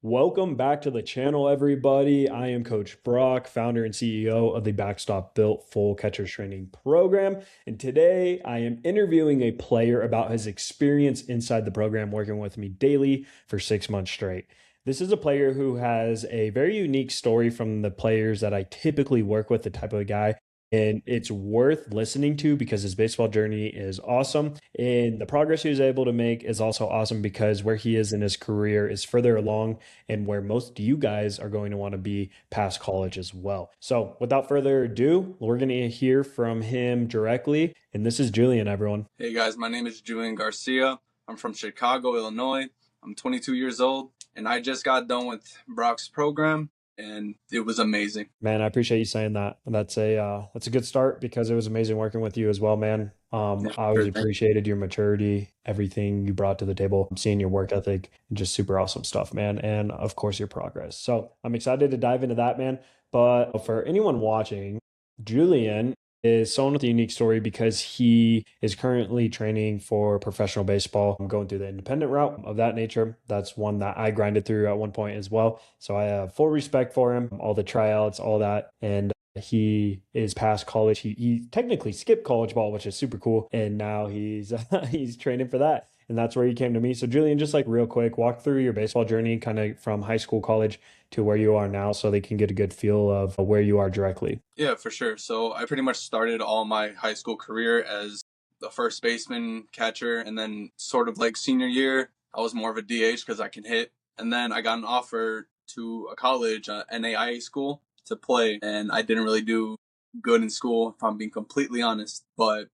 Welcome back to the channel, everybody. I am Coach Brock, founder and CEO of the Backstop Built Full Catchers Training Program. And today I am interviewing a player about his experience inside the program, working with me daily for 6 months straight. This is a player who has a very unique story from the players that I typically work with, the type of guy. And it's worth listening to because his baseball journey is awesome. And the progress he was able to make is also awesome because where he is in his career is further along and where most of you guys are going to want to be past college as well. So without further ado, we're going to hear from him directly. And this is Julian, everyone. Hey guys, my name is Julian Garcia. I'm from Chicago, Illinois. I'm 22 years old, and I just got done with Brock's program, and it was amazing. Man, I appreciate you saying that. That's a good start because it was amazing working with you as well, man. Yeah, I always sure thing. appreciated your maturity, everything you brought to the table, seeing your work ethic, and just super awesome stuff, man. And of course, your progress. So I'm excited to dive into that, man. But for anyone watching, Julian is someone with a unique story because he is currently training for professional baseball. I'm going through the independent route of that nature. That's one that I grinded through at one point as well. So I have full respect for him, all the tryouts, all that. And he is past college. He technically skipped college ball, which is super cool. And now he's he's training for that. And that's where he came to me. So Julian, just like real quick, walk through your baseball journey kind of from high school, college to where you are now so they can get a good feel of where you are directly. Yeah, for sure. So I pretty much started all my high school career as the first baseman, catcher, and then sort of like senior year, I was more of a DH because I can hit. And then I got an offer to a college, NAIA school, to play, and I didn't really do good in school, if I'm being completely honest. But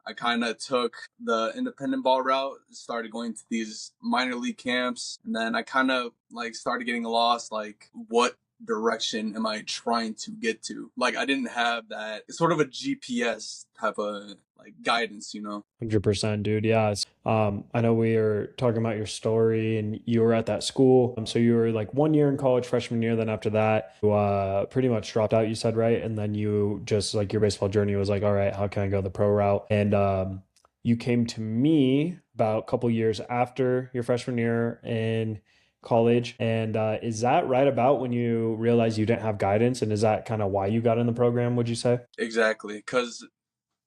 I kind of took the independent ball route, started going to these minor league camps, and then I kind of like started getting lost. Like, what direction am I trying to get to? Like, I didn't have that sort of a GPS type of like guidance, 100%, dude. Yeah. I know we were talking about your story and you were at that school. So you were like 1 year in college, freshman year. Then after that, you pretty much dropped out, you said, right? And then you just like your baseball journey was like, all right, how can I go the pro route? And you came to me about a couple years after your freshman year in college. And is that right about when you realized you didn't have guidance? And is that kind of why you got in the program, would you say? Exactly. Because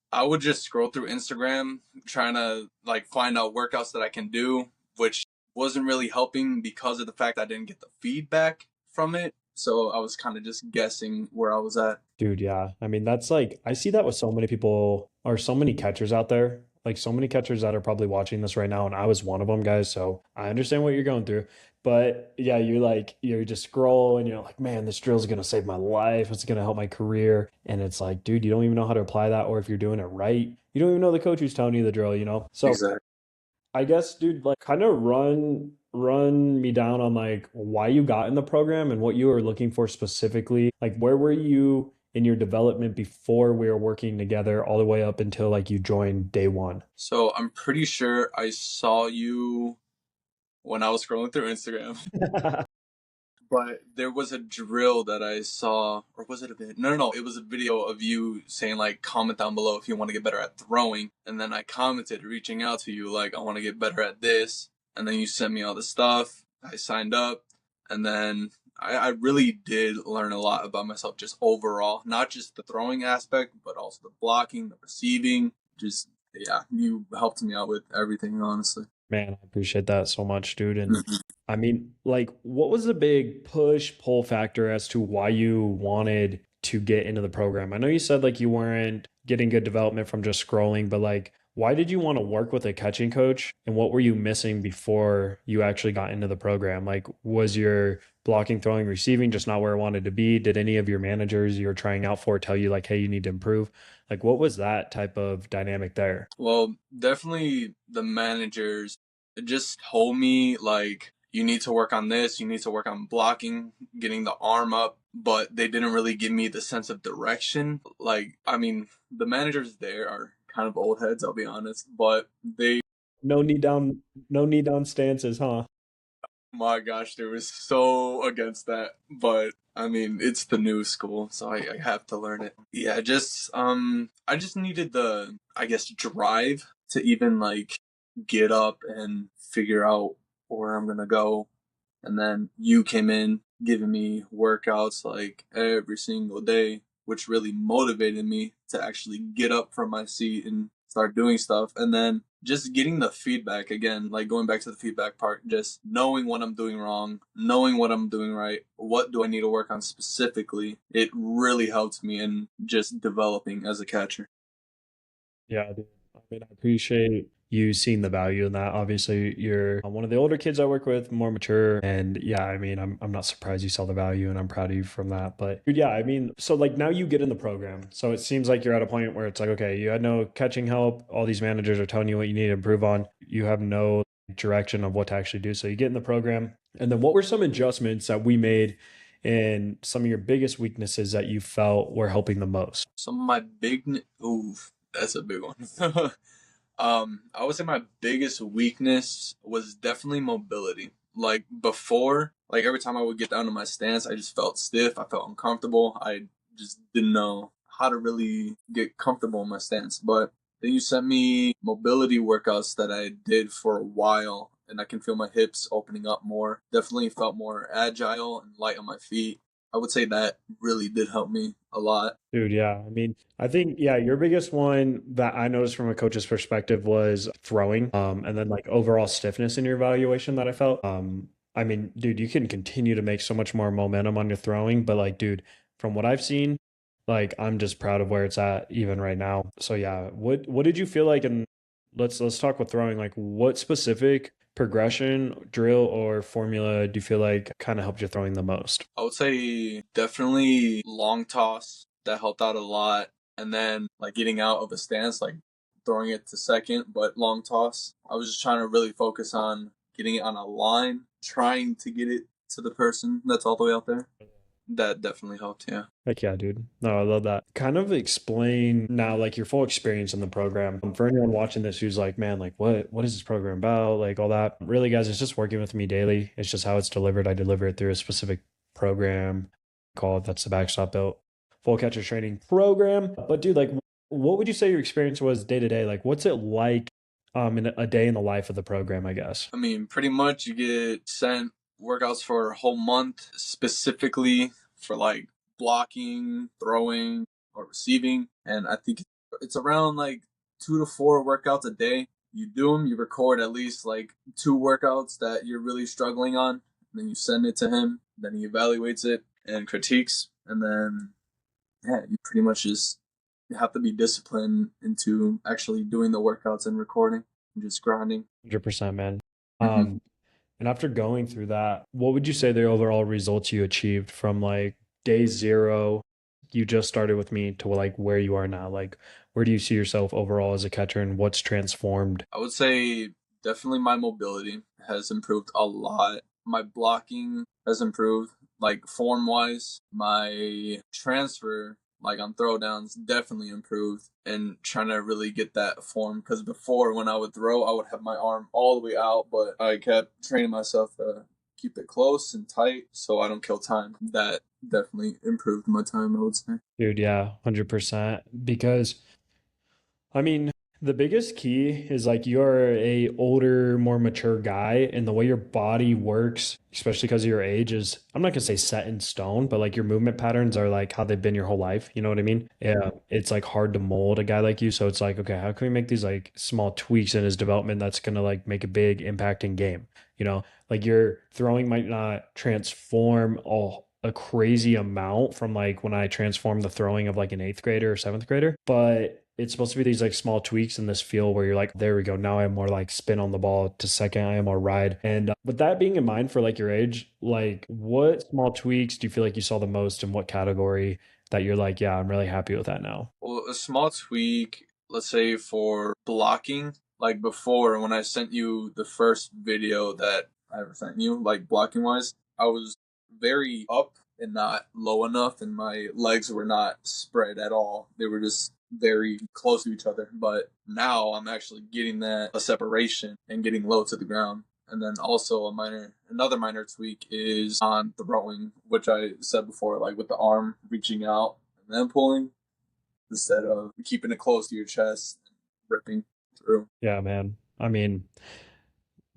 I would just scroll through Instagram trying to like find out workouts that I can do, which wasn't really helping because of the fact I didn't get the feedback from it. So I was kind of just guessing where I was at. Dude, yeah. I mean, that's like, I see that with so many people or so many catchers out there, like so many catchers that are probably watching this right now. And I was one of them, guys. So I understand what you're going through. But yeah, you just scroll and you're like, man, this drill is going to save my life. It's going to help my career. And it's like, dude, you don't even know how to apply that. Or if you're doing it right, you don't even know the coach who's telling you the drill. So Exactly. I guess, dude, like kind of run me down on like why you got in the program and what you were looking for specifically. Like where were you in your development before we were working together all the way up until like you joined day one? So I'm pretty sure I saw you when I was scrolling through Instagram. But there was a drill that I saw, or was it a video? No, it was a video of you saying like, comment down below if you want to get better at throwing. And then I commented, reaching out to you like, I want to get better at this. And then you sent me all the stuff. I signed up, and then I really did learn a lot about myself, just overall, not just the throwing aspect, but also the blocking, the receiving. Just yeah, you helped me out with everything, honestly. Man, I appreciate that so much, dude. And I mean, like, what was the big push pull factor as to why you wanted to get into the program? I know you said like you weren't getting good development from just scrolling, but like, why did you want to work with a catching coach? And what were you missing before you actually got into the program? Like, was your blocking, throwing, receiving just not where it wanted to be? Did any of your managers you were trying out for tell you like, hey, you need to improve? Like, what was that type of dynamic there? Well, definitely the managers just told me like, you need to work on this, you need to work on blocking, getting the arm up, but they didn't really give me the sense of direction. Like, I mean, the managers there are kind of old heads, I'll be honest, but they, No knee down, no knee down stances, huh? my gosh, they were so against that. But I mean, it's the new school, so I have to learn it. Yeah, I just needed the, I guess, drive to even like get up and figure out where I'm gonna go. And then you came in giving me workouts like every single day, which really motivated me to actually get up from my seat and start doing stuff. And then just getting the feedback again, like going back to the feedback part, just knowing what I'm doing wrong, knowing what I'm doing right, what do I need to work on specifically, it really helped me in just developing as a catcher. Yeah, dude. I mean, I appreciate you seeing the value in that. Obviously, you're one of the older kids I work with, more mature, and yeah, I mean, I'm not surprised you saw the value, and I'm proud of you from that. But dude, yeah, I mean, so like now you get in the program, so it seems like you're at a point where it's like, okay, you had no catching help. All these managers are telling you what you need to improve on. You have no direction of what to actually do. So you get in the program, and then what were some adjustments that we made? And some of your biggest weaknesses that you felt were helping the most. Some of my ooh, that's a big one. I would say my biggest weakness was definitely mobility. Like before, like every time I would get down to my stance, I just felt stiff. I felt uncomfortable. I just didn't know how to really get comfortable in my stance. But then you sent me mobility workouts that I did for a while, and I can feel my hips opening up more. Definitely felt more agile and light on my feet. I would say that really did help me a lot. Dude, yeah. I mean, I think, yeah, your biggest one that I noticed from a coach's perspective was throwing, and then like overall stiffness in your evaluation that I felt. I mean, dude, you can continue to make so much more momentum on your throwing, but like, dude, from what I've seen, like I'm just proud of where it's at even right now. So yeah, what did you feel like? And let's talk with throwing. Like, what specific progression, drill, or formula do you feel like kind of helped your throwing the most? I would say definitely long toss. That helped out a lot. And then like getting out of a stance, like throwing it to second, but long toss. I was just trying to really focus on getting it on a line, trying to get it to the person that's all the way out there. That definitely helped, yeah. Heck yeah, dude. No, I love that. Kind of explain now, like your full experience in the program. For anyone watching this who's like, man, like what is this program about? Like all that. Really, guys, it's just working with me daily. It's just how it's delivered. I deliver it through a specific program called that's the Backstop Built Full Catcher Training Program. But dude, like what would you say your experience was day to day? Like what's it like in a day in the life of the program, I guess? I mean, pretty much you get sent workouts for a whole month specifically for like blocking, throwing, or receiving. And I think it's around like 2 to 4 workouts a day. You do them, you record at least like 2 workouts that you're really struggling on. And then you send it to him. Then he evaluates it and critiques. And then, yeah, you pretty much just have to be disciplined into actually doing the workouts and recording and just grinding. 100%, man. Mm-hmm. Um, And after going through that, what would you say the overall results you achieved from like day zero, you just started with me to like where you are now? Like, where do you see yourself overall as a catcher and what's transformed? I would say definitely my mobility has improved a lot. My blocking has improved, like form wise. My transfer, like on throwdowns, definitely improved. And trying to really get that form because before when I would throw, I would have my arm all the way out, but I kept training myself to keep it close and tight so I don't kill time. That definitely improved my time, I would say. Dude, yeah, 100%. Because I mean, the biggest key is like you're a older, more mature guy, and the way your body works, especially because of your age, is I'm not gonna say set in stone, but like your movement patterns are like how they've been your whole life. You know what I mean? Yeah, it's like hard to mold a guy like you. So it's like, okay, how can we make these like small tweaks in his development that's gonna like make a big impact in game? You know, like your throwing might not transform a crazy amount from like when I transformed the throwing of like an eighth grader or seventh grader, but it's supposed to be these like small tweaks in this feel where you're like, there we go. Now I have more like spin on the ball to second. I have more ride. And with that being in mind for like your age, like what small tweaks do you feel like you saw the most in what category that you're like, yeah, I'm really happy with that now? Well, a small tweak, let's say for blocking, like before when I sent you the first video that I ever sent you, like blocking wise, I was very up and not low enough, and my legs were not spread at all. They were just very close to each other. But now I'm actually getting that a separation and getting low to the ground. And then also another minor tweak is on throwing, which I said before, like with the arm reaching out and then pulling instead of keeping it close to your chest and ripping through. Yeah, man. I mean,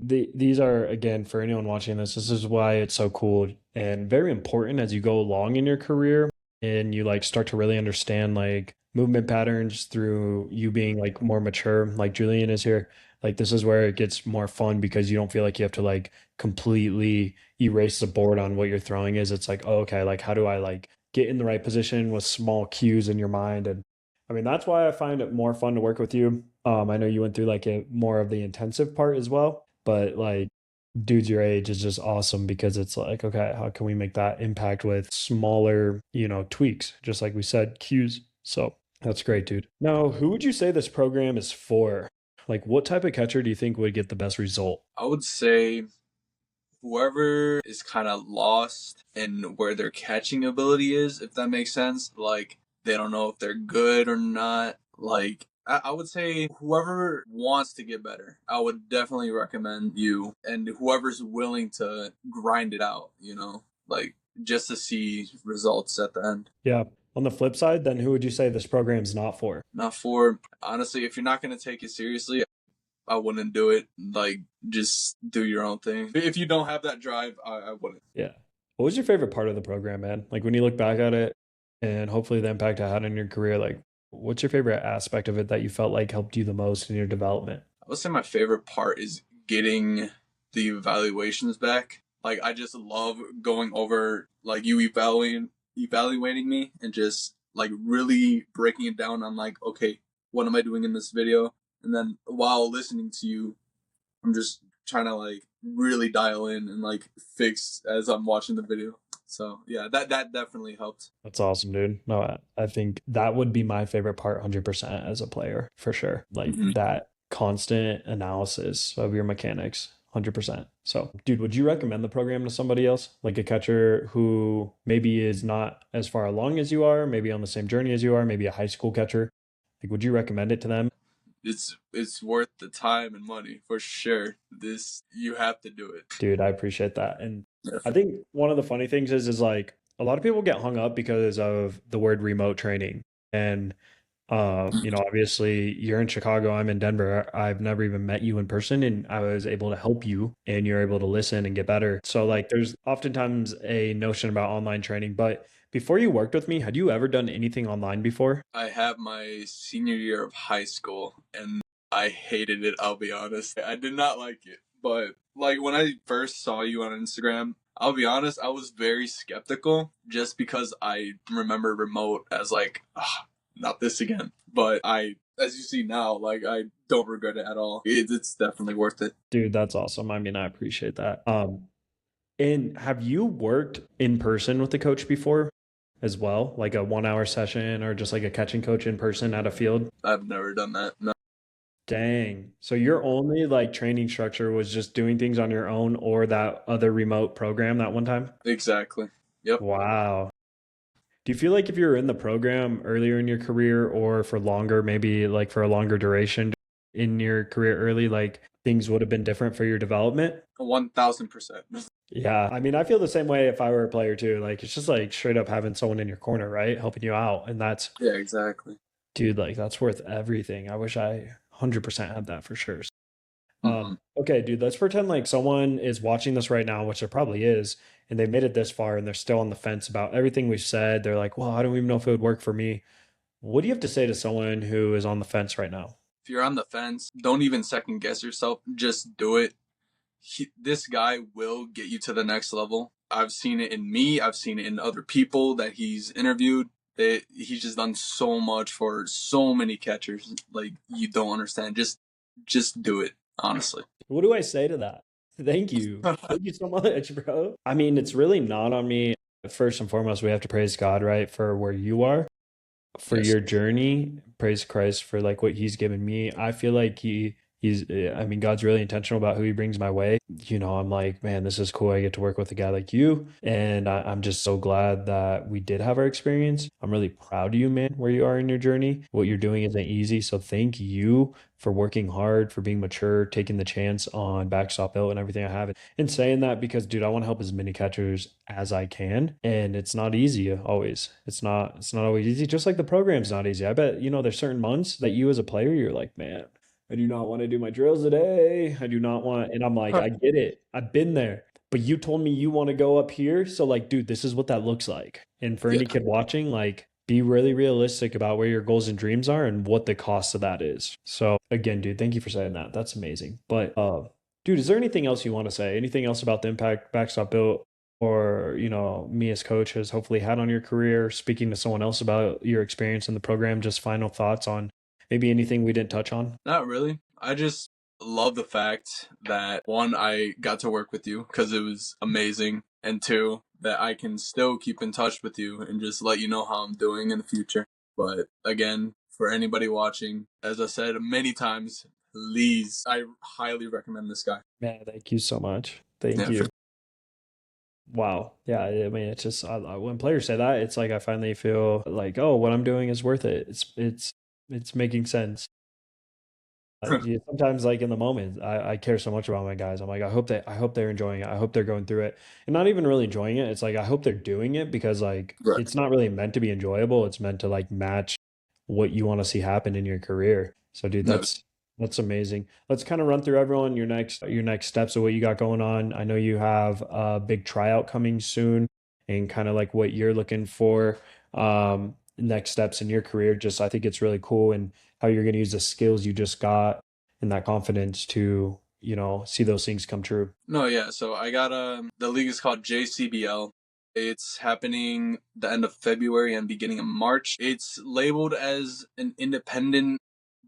These are, again, for anyone watching this is why it's so cool and very important as you go along in your career and you like start to really understand like movement patterns through you being like more mature, like Julian is here. Like this is where it gets more fun because you don't feel like you have to like completely erase the board on what your throwing is. It's like, oh, okay, like how do I like get in the right position with small cues in your mind? And I mean, that's why I find it more fun to work with you. I know you went through like a more of the intensive part as well, but like dudes your age is just awesome because it's like, okay, how can we make that impact with smaller, tweaks, just like we said, cues. So that's great, dude. Now, who would you say this program is for? Like, what type of catcher do you think would get the best result? I would say whoever is kind of lost in where their catching ability is, if that makes sense. Like, they don't know if they're good or not. Like, I would say whoever wants to get better, I would definitely recommend you. And whoever's willing to grind it out, like just to see results at the end. Yeah. On the flip side, then who would you say this program's not for? Not for, honestly, if you're not going to take it seriously, I wouldn't do it. Like, just do your own thing. If you don't have that drive, I wouldn't. Yeah. What was your favorite part of the program, man? Like when you look back at it and hopefully the impact it had on your career, like what's your favorite aspect of it that you felt like helped you the most in your development? I would say my favorite part is getting the evaluations back. Like, I just love going over, like, you evaluating me and just, like, really breaking it down on, like, okay, what am I doing in this video? And then while listening to you, I'm just trying to, like, really dial in and, like, fix as I'm watching the video. So, yeah, that definitely helped. That's awesome, dude. No, I think that would be my favorite part 100% as a player, for sure. Like that constant analysis of your mechanics, 100%. So, dude, would you recommend the program to somebody else? Like a catcher who maybe is not as far along as you are, maybe on the same journey as you are, maybe a high school catcher? Like, would you recommend it to them? It's worth the time and money for sure. This, you have to do it. Dude, I appreciate that. And Yeah. I think one of the funny things is like a lot of people get hung up because of the word remote training. And obviously you're in Chicago, I'm in Denver. I've never even met you in person and I was able to help you and you're able to listen and get better. So like there's oftentimes a notion about online training, but before you worked with me, had you ever done anything online before? I have my senior year of high school and I hated it, I'll be honest. I did not like it. But like when I first saw you on Instagram, I'll be honest, I was very skeptical just because I remember remote as like, not this again. But as you see now, like I don't regret it at all. It's definitely worth it. Dude, that's awesome. I mean, I appreciate that. And have you worked in person with the coach before as well? Like a 1 hour session or just like a catching coach in person at a field? I've never done that. No. Dang. So your only like training structure was just doing things on your own or that other remote program that one time? Exactly. Yep. Wow. Do you feel like if you were in the program earlier in your career or for longer, maybe like for a longer duration in your career early, like things would have been different for your development? 1000%. Yeah. I mean, I feel the same way if I were a player too. Like it's just like straight up having someone in your corner, right? Helping you out. And that's, Yeah, exactly. dude, like that's worth everything. I wish I 100% had that for sure. Mm-hmm. Okay, dude, let's pretend like someone is watching this right now, which there probably is, and they made it this far and they're still on the fence about everything we've said. They're like, well, I don't even know if it would work for me. What do you have to say to someone who is on the fence right now? If you're on the fence, don't even second guess yourself. Just do it. This guy will get you to the next level. I've seen it in me. I've seen it in other people that he's interviewed. He's just done so much for so many catchers. Like, you don't understand. Just do it. Honestly. What do I say to that? Thank you. Thank you so much, bro. I mean, it's really not on me. First and foremost, we have to praise God, right, for where you are, for Yes. your journey. Praise Christ for like what he's given me. I feel like I mean, God's really intentional about who he brings my way. I'm like, man, this is cool. I get to work with a guy like you. And I'm just so glad that we did have our experience. I'm really proud of you, man, where you are in your journey. What you're doing isn't easy. So thank you for working hard, for being mature, taking the chance on Backstop Built and everything I have. And saying that because, dude, I want to help as many catchers as I can. And it's not easy always. It's not always easy. Just like the program's not easy. I bet, there's certain months that you as a player, you're like, man, I do not want to do my drills today. I do not want, and I'm like, I get it. I've been there. But you told me you want to go up here. So like, dude, this is what that looks like. And for Yeah. any kid watching, like be really realistic about where your goals and dreams are and what the cost of that is. So again, dude, thank you for saying that. That's amazing. But dude, is there anything else you want to say? Anything else about the impact Backstop Built or, me as coach has hopefully had on your career, speaking to someone else about your experience in the program, just final thoughts on maybe anything we didn't touch on? Not really. I just love the fact that one, I got to work with you because it was amazing, and two, that I can still keep in touch with you and just let you know how I'm doing in the future. But again, for anybody watching, as I said many times, please, I highly recommend this guy. Man, thank you so much. Thank Yeah, for you. Wow. Yeah. I mean, it's just when players say that, it's like I finally feel like, oh, what I'm doing is worth it. It's making sense. sure. Yeah, sometimes, like in the moment, I care so much about my guys. I'm like, I hope they're enjoying it. I hope they're going through it, and not even really enjoying it. It's like I hope they're doing it because like Right. it's not really meant to be enjoyable. It's meant to like match what you want to see happen in your career. So, dude, No, that's amazing. Let's kind of run through everyone your next steps of what you got going on. I know you have a big tryout coming soon, and kind of like what you're looking for. Next steps in your career. Just I think it's really cool and how you're going to use the skills you just got and that confidence to, see those things come true. no, yeah. So I got the league is called JCBL. It's happening the end of February and beginning of March. It's labeled as an independent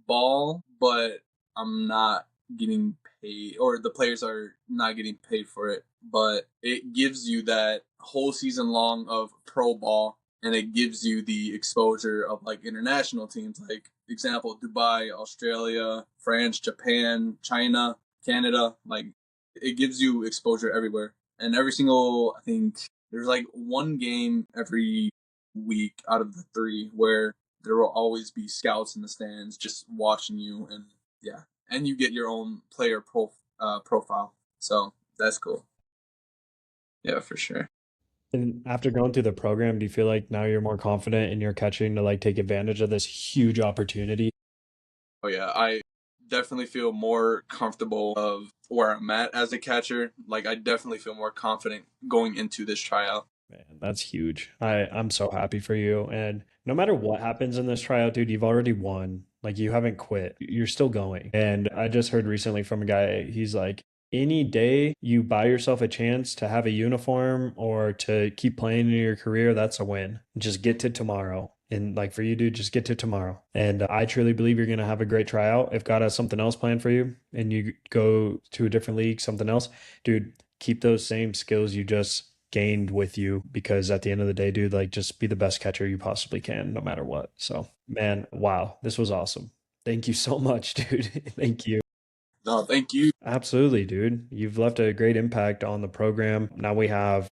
ball, but I'm not getting paid, or the players are not getting paid for it. But it gives you that whole season long of pro ball, and it gives you the exposure of like international teams, like example Dubai, Australia, France, Japan, China, Canada. Like it gives you exposure everywhere, and every single, I think there's like one game every week out of the three where there will always be scouts in the stands just watching you, and yeah, and you get your own profile. So that's cool. Yeah, for sure. And after going through the program, do you feel like now you're more confident in your catching to like take advantage of this huge opportunity? Oh yeah, I definitely feel more comfortable of where I'm at as a catcher. Like I definitely feel more confident going into this tryout. Man, that's huge. I'm so happy for you. And no matter what happens in this tryout, dude, you've already won. Like you haven't quit. You're still going. And I just heard recently from a guy, he's like, any day you buy yourself a chance to have a uniform or to keep playing in your career, that's a win. Just get to tomorrow. And like for you, dude, just get to tomorrow. And I truly believe you're going to have a great tryout. If God has something else planned for you and you go to a different league, something else, dude, keep those same skills you just gained with you because at the end of the day, dude, like just be the best catcher you possibly can, no matter what. So, man, wow, this was awesome. Thank you so much, dude. Thank you. No, thank you. Absolutely, dude. You've left a great impact on the program. Now we have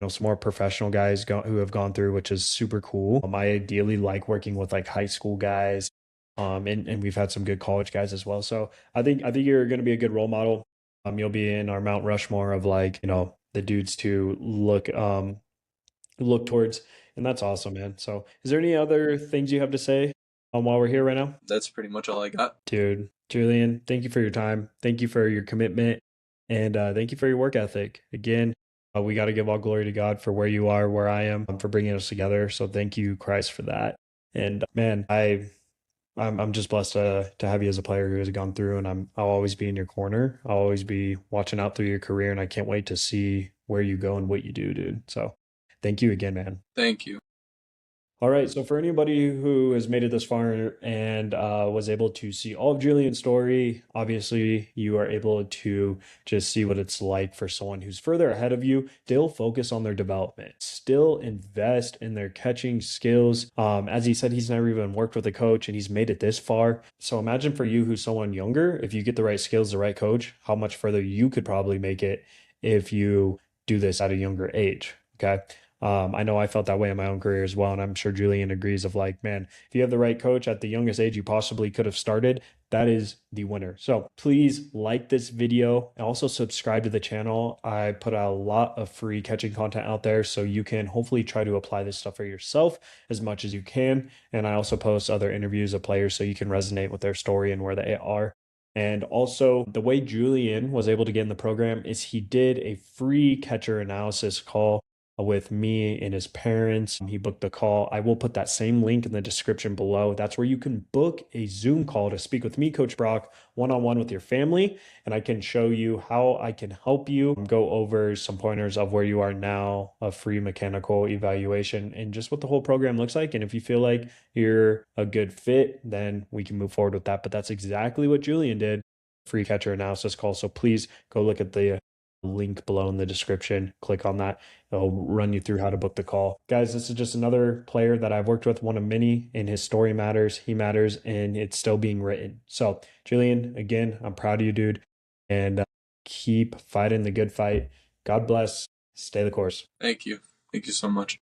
some more professional guys who have gone through, which is super cool. I ideally like working with like high school guys, and we've had some good college guys as well. So I think you're going to be a good role model. You'll be in our Mount Rushmore of like the dudes to look towards, and that's awesome, man. So, is there any other things you have to say while we're here right now? That's pretty much all I got. Dude, Julian, thank you for your time. Thank you for your commitment. And thank you for your work ethic. Again, we got to give all glory to God for where you are, where I am, for bringing us together. So thank you, Christ, for that. And man, I'm just blessed to have you as a player who has gone through, and I'll always be in your corner. I'll always be watching out through your career, and I can't wait to see where you go and what you do, dude. So thank you again, man. Thank you. All right. So for anybody who has made it this far and was able to see all of Julian's story, obviously you are able to just see what it's like for someone who's further ahead of you. Still focus on their development. Still invest in their catching skills. As he said, he's never even worked with a coach and he's made it this far. So imagine for you who's someone younger, if you get the right skills, the right coach, how much further you could probably make it if you do this at a younger age. Okay. I know I felt that way in my own career as well. And I'm sure Julian agrees of like, man, if you have the right coach at the youngest age you possibly could have started, that is the winner. So please like this video and also subscribe to the channel. I put a lot of free catching content out there so you can hopefully try to apply this stuff for yourself as much as you can. And I also post other interviews of players so you can resonate with their story and where they are. And also, the way Julian was able to get in the program is he did a free catcher analysis call with me and his parents. He booked the call. I will put that same link in the description below. That's where you can book a Zoom call to speak with me, Coach Brock, one-on-one with your family. And I can show you how I can help you go over some pointers of where you are now, a free mechanical evaluation, and just what the whole program looks like. And if you feel like you're a good fit, then we can move forward with that. But that's exactly what Julian did. Free catcher analysis call. So please go look at the link below in the description. Click on that. It'll run you through how to book the call. Guys, this is just another player that I've worked with, one of many, and his story matters. He matters, and it's still being written. So, Julian, again, I'm proud of you, dude. And keep fighting the good fight. God bless. Stay the course. Thank you. Thank you so much.